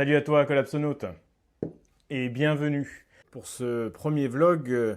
Salut à toi, Collapsonaute, et bienvenue. Pour ce premier vlog,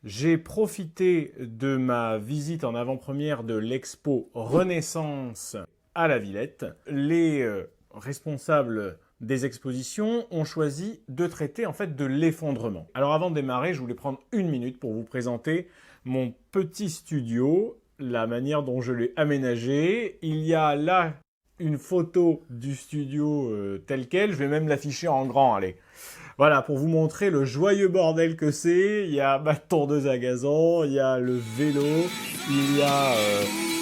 j'ai profité de ma visite en avant-première de l'expo Renaissance à la Villette. Les responsables des expositions ont choisi de traiter en fait de l'effondrement. Alors avant de démarrer, je voulais prendre une minute pour vous présenter mon petit studio, la manière dont je l'ai aménagé. Il y a là une photo du studio tel quel, je vais même l'afficher en grand, allez. Voilà, pour vous montrer le joyeux bordel que c'est. Il y a ma tondeuse à gazon, il y a le vélo, il y a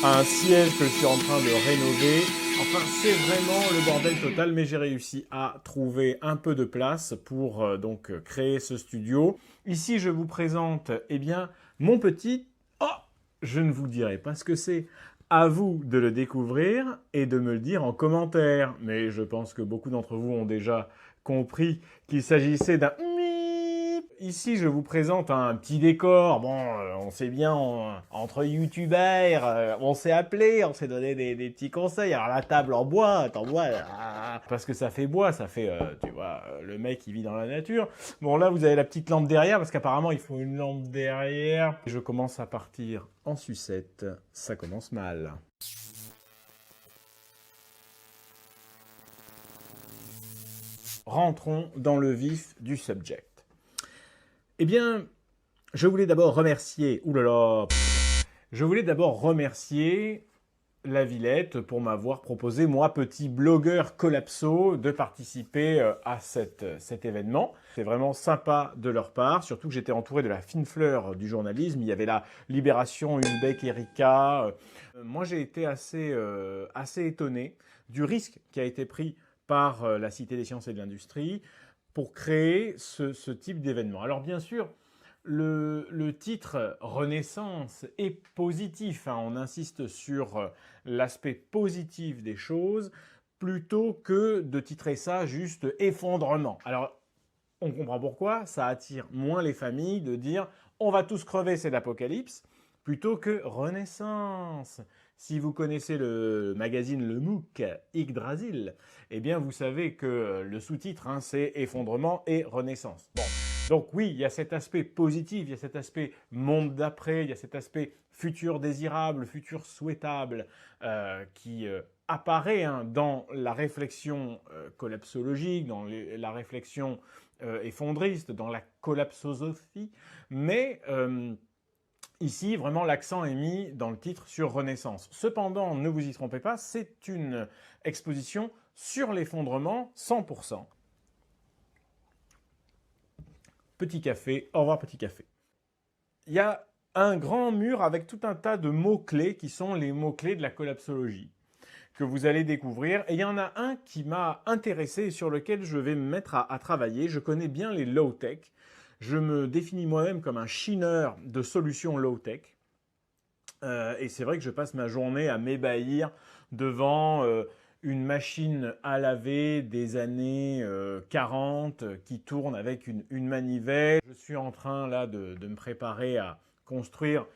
un siège que je suis en train de rénover. Enfin, c'est vraiment le bordel total, mais j'ai réussi à trouver un peu de place pour donc créer ce studio. Ici, je vous présente, eh bien, mon petit... Oh, je ne vous dirai pas ce que c'est. À vous de le découvrir et de me le dire en commentaire. Mais je pense que beaucoup d'entre vous ont déjà compris qu'il s'agissait d'un... Ici, je vous présente un petit décor. Bon, on sait bien, entre youtubeurs, on s'est appelé, on s'est donné des petits conseils. Alors la table en bois, parce que ça fait bois, ça fait, tu vois, le mec qui vit dans la nature. Bon, là, vous avez la petite lampe derrière, parce qu'apparemment, il faut une lampe derrière. Je commence à partir en sucette. Ça commence mal. Rentrons dans le vif du subject. Eh bien, je voulais d'abord remercier... Je voulais d'abord remercier la Villette pour m'avoir proposé, moi, petit blogueur collapso, de participer à cet événement. C'est vraiment sympa de leur part, surtout que j'étais entouré de la fine fleur du journalisme. Il y avait la Libération, Ulbeck, Erika. Moi, j'ai été assez étonné du risque qui a été pris par la Cité des sciences et de l'industrie pour créer ce type d'événement. Alors bien sûr, le titre Renaissance est positif, hein, on insiste sur l'aspect positif des choses, plutôt que de titrer ça juste effondrement. Alors, on comprend pourquoi, ça attire moins les familles de dire « on va tous crever, c'est l'apocalypse », plutôt que Renaissance. Si vous connaissez le magazine Le MOOC, Yggdrasil, eh bien vous savez que le sous-titre, hein, c'est Effondrement et Renaissance. Bon, donc oui, il y a cet aspect positif, il y a cet aspect monde d'après, il y a cet aspect futur désirable, futur souhaitable qui apparaît, hein, dans la réflexion collapsologique, dans la réflexion effondriste, dans la collapsosophie, mais... ici, vraiment, l'accent est mis dans le titre sur Renaissance. Cependant, ne vous y trompez pas, c'est une exposition sur l'effondrement 100%. Petit café, au revoir petit café. Il y a un grand mur avec tout un tas de mots-clés qui sont les mots-clés de la collapsologie que vous allez découvrir. Et il y en a un qui m'a intéressé et sur lequel je vais me mettre à travailler. Je connais bien les low-tech. Je me définis moi-même comme un chineur de solutions low-tech. Et c'est vrai que je passe ma journée à m'ébahir devant une machine à laver des années 40 qui tourne avec une manivelle. Je suis en train là de me préparer à construire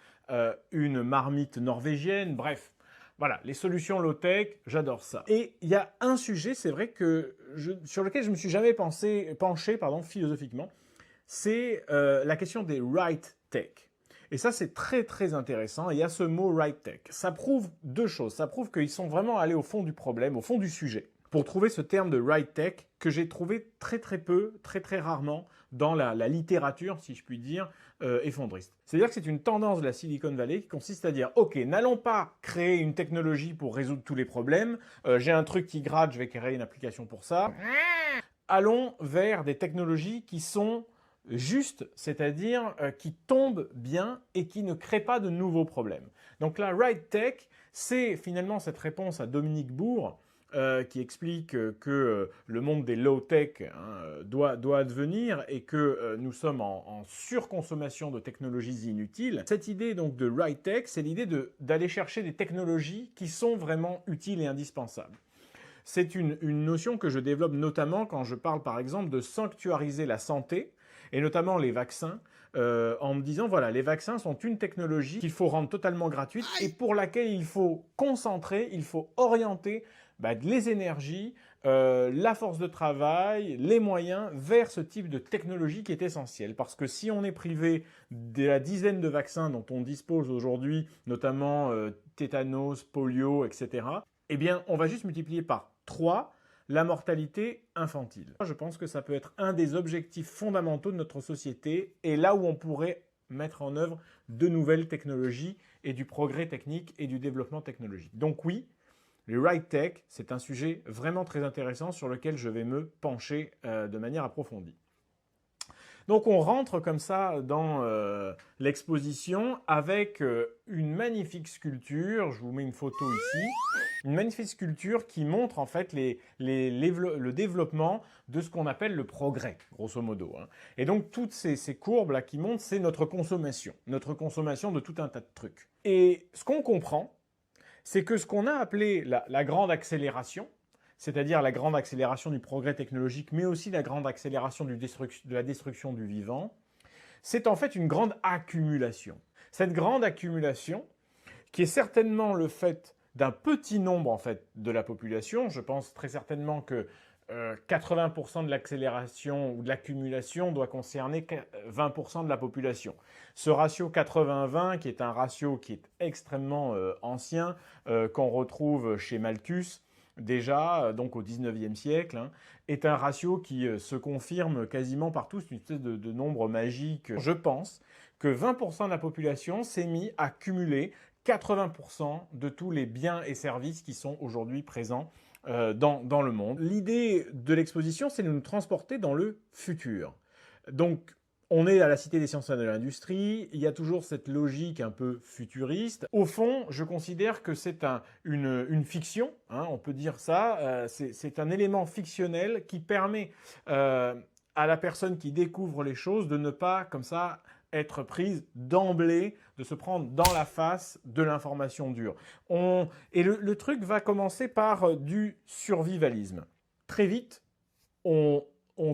une marmite norvégienne. Bref, voilà, les solutions low-tech, j'adore ça. Et il y a un sujet, c'est vrai, sur lequel je ne me suis jamais penché philosophiquement, c'est la question des right tech. Et ça, c'est très très intéressant. Il y a ce mot right tech. Ça prouve deux choses. Ça prouve qu'ils sont vraiment allés au fond du problème, au fond du sujet, pour trouver ce terme de right tech que j'ai trouvé très très peu, très très rarement dans la littérature, si je puis dire, effondriste. C'est-à-dire que c'est une tendance de la Silicon Valley qui consiste à dire « Ok, n'allons pas créer une technologie pour résoudre tous les problèmes. J'ai un truc qui gratte, je vais créer une application pour ça. Allons vers des technologies qui sont juste, c'est-à-dire qui tombe bien et qui ne crée pas de nouveaux problèmes. » Donc la right tech, c'est finalement cette réponse à Dominique Bourg qui explique que le monde des low tech, hein, doit advenir et que nous sommes en surconsommation de technologies inutiles. Cette idée donc de right tech, c'est l'idée d'aller chercher des technologies qui sont vraiment utiles et indispensables. C'est une notion que je développe notamment quand je parle par exemple de sanctuariser la santé, et notamment les vaccins, en me disant, voilà, les vaccins sont une technologie qu'il faut rendre totalement gratuite et pour laquelle il faut concentrer, il faut orienter les énergies, la force de travail, les moyens vers ce type de technologie qui est essentielle. Parce que si on est privé de la dizaine de vaccins dont on dispose aujourd'hui, notamment tétanos, polio, etc., eh bien, on va juste multiplier par 3 la mortalité infantile. Je pense que ça peut être un des objectifs fondamentaux de notre société et là où on pourrait mettre en œuvre de nouvelles technologies et du progrès technique et du développement technologique. Donc oui, les Right Tech, c'est un sujet vraiment très intéressant sur lequel je vais me pencher de manière approfondie. Donc on rentre comme ça dans l'exposition avec une magnifique sculpture, je vous mets une photo ici, une magnifique sculpture qui montre en fait le développement de ce qu'on appelle le progrès, grosso modo. Hein. Et donc toutes ces courbes là qui montrent, c'est notre consommation de tout un tas de trucs. Et ce qu'on comprend, c'est que ce qu'on a appelé la grande accélération, c'est-à-dire la grande accélération du progrès technologique, mais aussi la grande accélération de la destruction du vivant, c'est en fait une grande accumulation. Cette grande accumulation, qui est certainement le fait d'un petit nombre en fait, de la population, je pense très certainement que 80% de l'accélération ou de l'accumulation doit concerner 20% de la population. Ce ratio 80-20, qui est un ratio qui est extrêmement ancien, qu'on retrouve chez Malthus, déjà, donc au 19e siècle, hein, est un ratio qui se confirme quasiment partout, c'est une espèce de nombre magique. Je pense que 20% de la population s'est mis à cumuler 80% de tous les biens et services qui sont aujourd'hui présents dans le monde. L'idée de l'exposition, c'est de nous transporter dans le futur. Donc, on est à la Cité des sciences et de l'industrie, il y a toujours cette logique un peu futuriste. Au fond, je considère que c'est une fiction, hein, on peut dire ça, c'est un élément fictionnel qui permet à la personne qui découvre les choses de ne pas, comme ça, être prise d'emblée, de se prendre dans la face de l'information dure. Et le truc va commencer par du survivalisme. Très vite, on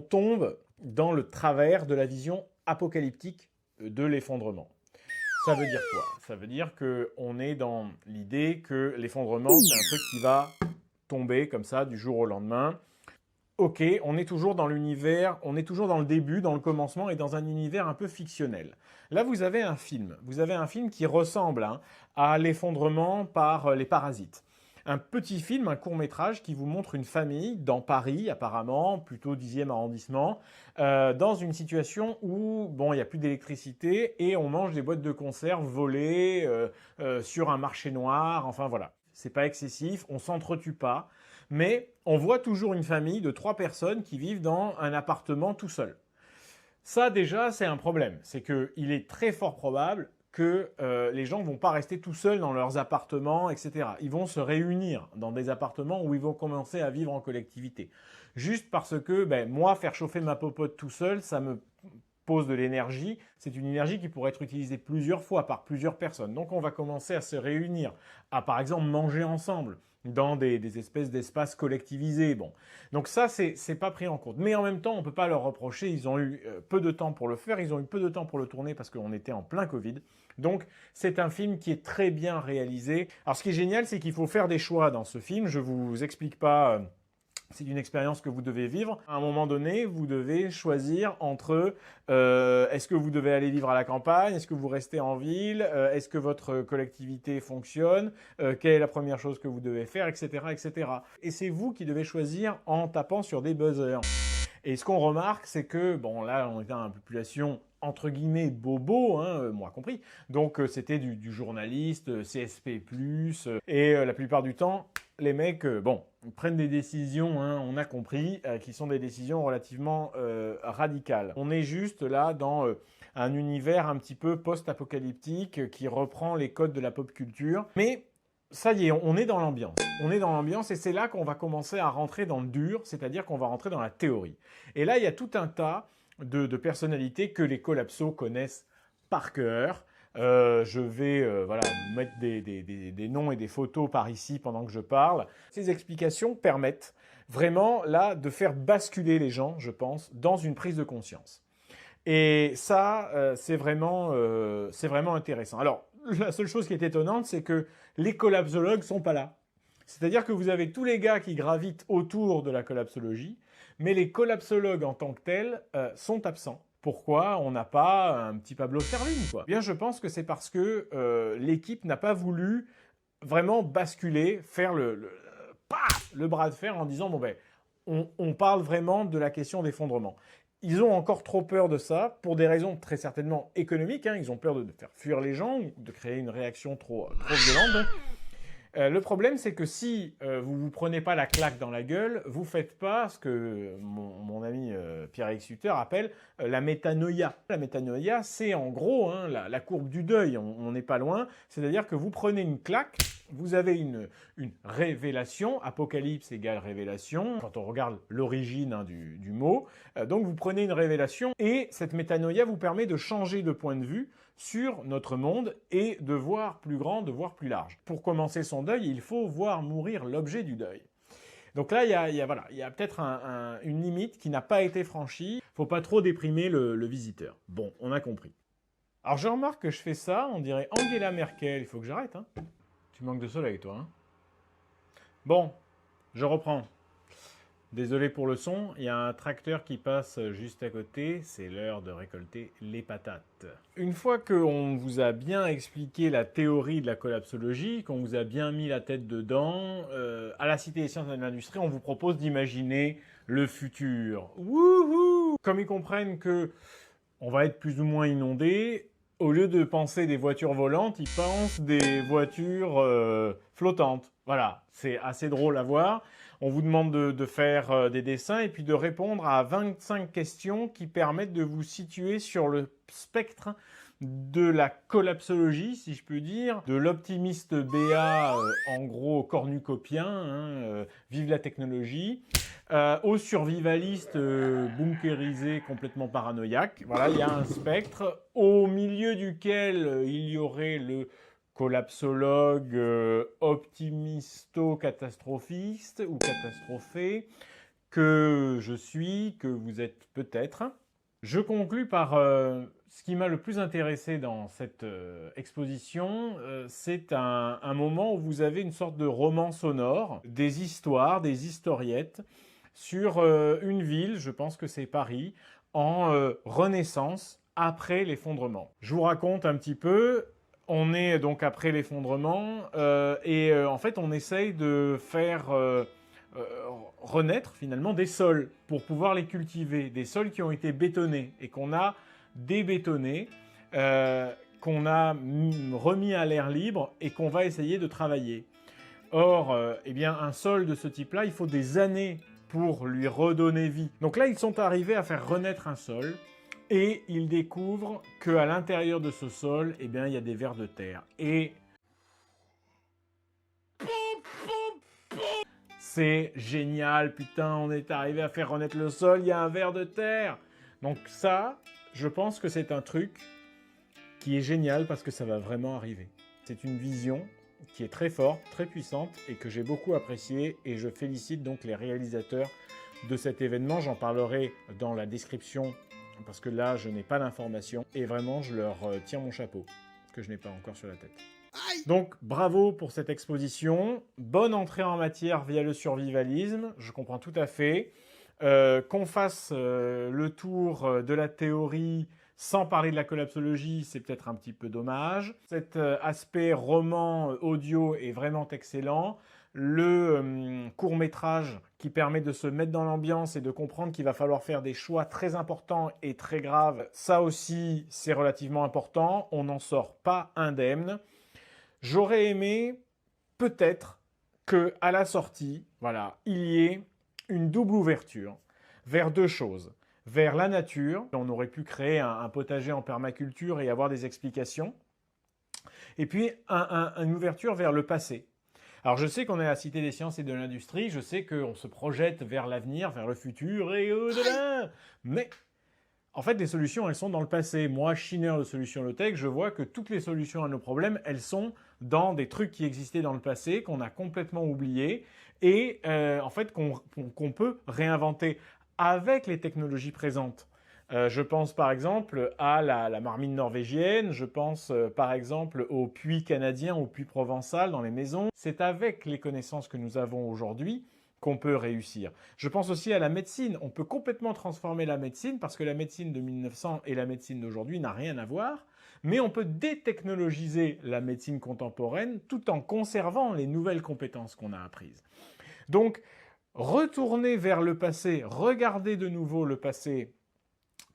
tombe dans le travers de la vision apocalyptique de l'effondrement. Ça veut dire quoi? Ça veut dire qu'on est dans l'idée que l'effondrement, c'est un truc qui va tomber comme ça du jour au lendemain. Ok, on est toujours dans l'univers, on est toujours dans le début, dans le commencement et dans un univers un peu fictionnel. Là, vous avez un film qui ressemble à l'effondrement par les parasites. Un petit film, un court-métrage qui vous montre une famille dans Paris, apparemment, plutôt 10e arrondissement, dans une situation où, bon, il n'y a plus d'électricité et on mange des boîtes de conserve volées sur un marché noir, enfin voilà. C'est pas excessif, on s'entretue pas, mais on voit toujours une famille de 3 personnes qui vivent dans un appartement tout seul. Ça, déjà, c'est un problème. C'est qu'il est très fort probable que les gens ne vont pas rester tout seuls dans leurs appartements, etc. Ils vont se réunir dans des appartements où ils vont commencer à vivre en collectivité. Juste parce que, moi, faire chauffer ma popote tout seul, ça me pose de l'énergie. C'est une énergie qui pourrait être utilisée plusieurs fois par plusieurs personnes. Donc, on va commencer à se réunir, à par exemple manger ensemble dans des espèces d'espaces collectivisés. Bon. Donc ça, c'est pas pris en compte. Mais en même temps, on peut pas leur reprocher. Ils ont eu peu de temps pour le faire. Ils ont eu peu de temps pour le tourner parce qu'on était en plein Covid. Donc, c'est un film qui est très bien réalisé. Alors, ce qui est génial, c'est qu'il faut faire des choix dans ce film. Je vous explique pas... c'est une expérience que vous devez vivre. À un moment donné, vous devez choisir entre est-ce que vous devez aller vivre à la campagne, est-ce que vous restez en ville, est-ce que votre collectivité fonctionne, quelle est la première chose que vous devez faire, etc., etc. Et c'est vous qui devez choisir en tapant sur des buzzers. Et ce qu'on remarque, c'est que, bon, là, on est dans une population entre guillemets bobo, hein, moi compris. Donc c'était du journaliste, CSP+, et la plupart du temps, les mecs, ils prennent des décisions, hein, on a compris, qui sont des décisions relativement radicales. On est juste là dans un univers un petit peu post-apocalyptique qui reprend les codes de la pop culture. Mais ça y est, on est dans l'ambiance. On est dans l'ambiance et c'est là qu'on va commencer à rentrer dans le dur, c'est-à-dire qu'on va rentrer dans la théorie. Et là, il y a tout un tas de personnalités que les collapsos connaissent par cœur. Je vais mettre des noms et des photos par ici pendant que je parle. Ces explications permettent vraiment là de faire basculer les gens, je pense, dans une prise de conscience. Et ça, c'est vraiment intéressant. Alors, la seule chose qui est étonnante, c'est que les collapsologues sont pas là. C'est-à-dire que vous avez tous les gars qui gravitent autour de la collapsologie, mais les collapsologues en tant que tels sont absents. Pourquoi on n'a pas un petit Pablo Servigne, quoi? Eh bien, je pense que c'est parce que l'équipe n'a pas voulu vraiment basculer, faire le bras de fer en disant bon ben on parle vraiment de la question d'effondrement. Ils ont encore trop peur de ça pour des raisons très certainement économiques. Ils ont peur de faire fuir les gens ou de créer une réaction trop violente. Donc, le problème, c'est que si vous ne vous prenez pas la claque dans la gueule, vous ne faites pas ce que mon ami Pierre-Éric Sutter appelle la métanoïa. La métanoïa, c'est en gros la courbe du deuil, on n'est pas loin. C'est-à-dire que vous prenez une claque, vous avez une révélation, apocalypse égale révélation, quand on regarde l'origine du mot. Donc vous prenez une révélation et cette métanoïa vous permet de changer de point de vue sur notre monde et de voir plus grand, de voir plus large. Pour commencer son deuil, il faut voir mourir l'objet du deuil. Donc là, il y a peut-être une limite qui n'a pas été franchie. Il ne faut pas trop déprimer le visiteur. Bon, on a compris. Alors je remarque que je fais ça, on dirait Angela Merkel. Il faut que j'arrête. Tu manques de soleil, toi. Bon, je reprends. Désolé pour le son, il y a un tracteur qui passe juste à côté, c'est l'heure de récolter les patates. Une fois qu'on vous a bien expliqué la théorie de la collapsologie, qu'on vous a bien mis la tête dedans, à la Cité des sciences et de l'industrie, on vous propose d'imaginer le futur. Wouhou! Comme ils comprennent que on va être plus ou moins inondé, au lieu de penser des voitures volantes, ils pensent des voitures flottantes. Voilà, c'est assez drôle à voir. On vous demande de faire des dessins et puis de répondre à 25 questions qui permettent de vous situer sur le spectre de la collapsologie, si je peux dire, de l'optimiste BA, en gros cornucopien, vive la technologie, au survivaliste bunkérisé, complètement paranoïaque. Voilà, il y a un spectre au milieu duquel il y aurait le collapsologue optimisto-catastrophiste ou catastrophé, que je suis, que vous êtes peut-être. Je conclus par ce qui m'a le plus intéressé dans cette exposition, c'est un moment où vous avez une sorte de roman sonore, des histoires, des historiettes, sur une ville, je pense que c'est Paris, en renaissance après l'effondrement. Je vous raconte un petit peu. On est donc après l'effondrement et en fait on essaye de faire renaître finalement des sols pour pouvoir les cultiver, des sols qui ont été bétonnés et qu'on a débétonnés, qu'on a remis à l'air libre et qu'on va essayer de travailler. Or, eh bien, un sol de ce type-là, il faut des années pour lui redonner vie. Donc là, ils sont arrivés à faire renaître un sol. Et ils découvrent qu'à l'intérieur de ce sol, eh bien, il y a des vers de terre. Et c'est génial, putain, on est arrivé à faire renaître le sol, il y a un ver de terre. Donc ça, je pense que c'est un truc qui est génial parce que ça va vraiment arriver. C'est une vision qui est très forte, très puissante et que j'ai beaucoup appréciée et je félicite donc les réalisateurs de cet événement. J'en parlerai dans la description parce que là, je n'ai pas l'information et vraiment, je leur tire mon chapeau, que je n'ai pas encore sur la tête. Donc, bravo pour cette exposition. Bonne entrée en matière via le survivalisme, je comprends tout à fait. Qu'on fasse le tour de la théorie sans parler de la collapsologie, c'est peut-être un petit peu dommage. Cet aspect roman audio est vraiment excellent. Le court-métrage qui permet de se mettre dans l'ambiance et de comprendre qu'il va falloir faire des choix très importants et très graves, ça aussi, c'est relativement important. On n'en sort pas indemne. J'aurais aimé, peut-être, qu'à la sortie, voilà, il y ait une double ouverture vers deux choses. Vers la nature, on aurait pu créer un potager en permaculture et avoir des explications. Et puis, une ouverture vers le passé. Alors je sais qu'on est à la Cité des sciences et de l'industrie, je sais qu'on se projette vers l'avenir, vers le futur et au-delà. Mais en fait, les solutions, elles sont dans le passé. Moi, chineur de solutions low-tech, je vois que toutes les solutions à nos problèmes, elles sont dans des trucs qui existaient dans le passé, qu'on a complètement oubliés et en fait qu'on peut réinventer avec les technologies présentes. Je pense par exemple à la marmite norvégienne, je pense par exemple au puits canadien, au puits provençal dans les maisons. C'est avec les connaissances que nous avons aujourd'hui qu'on peut réussir. Je pense aussi à la médecine. On peut complètement transformer la médecine parce que la médecine de 1900 et la médecine d'aujourd'hui n'a rien à voir. Mais on peut détechnologiser la médecine contemporaine tout en conservant les nouvelles compétences qu'on a apprises. Donc, retourner vers le passé, regarder de nouveau le passé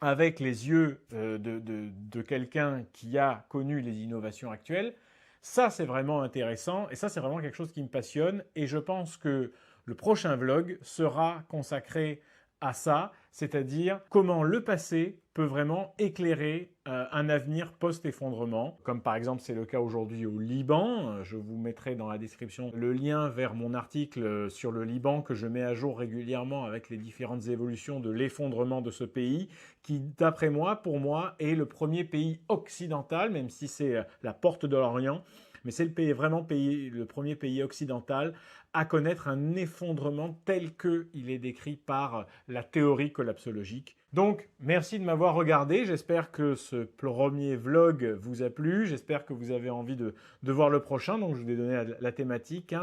avec les yeux de quelqu'un qui a connu les innovations actuelles, ça c'est vraiment intéressant et ça c'est vraiment quelque chose qui me passionne et je pense que le prochain vlog sera consacré à ça, c'est-à-dire comment le passé peut vraiment éclairer un avenir post-effondrement, comme par exemple c'est le cas aujourd'hui au Liban. Je vous mettrai dans la description le lien vers mon article sur le Liban que je mets à jour régulièrement avec les différentes évolutions de l'effondrement de ce pays, qui d'après moi, pour moi, est le premier pays occidental, même si c'est la porte de l'Orient, mais c'est le premier pays occidental à connaître un effondrement tel qu'il est décrit par la théorie collapsologique. Donc, merci de m'avoir regardé. J'espère que ce premier vlog vous a plu. J'espère que vous avez envie de voir le prochain. Donc, je vous ai donné la thématique,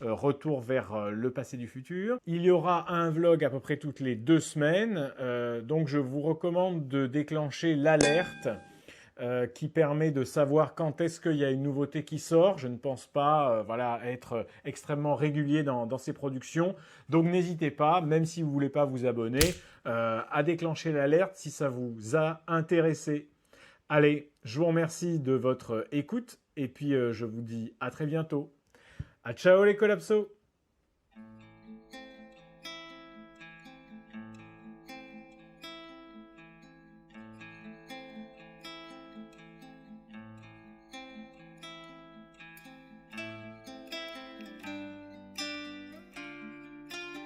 retour vers le passé du futur. Il y aura un vlog à peu près toutes les 2 semaines. Donc, je vous recommande de déclencher l'alerte qui permet de savoir quand est-ce qu'il y a une nouveauté qui sort. Je ne pense pas voilà, être extrêmement régulier dans ces productions. Donc n'hésitez pas, même si vous ne voulez pas vous abonner, à déclencher l'alerte si ça vous a intéressé. Allez, je vous remercie de votre écoute et puis je vous dis à très bientôt. À ciao les collapsos!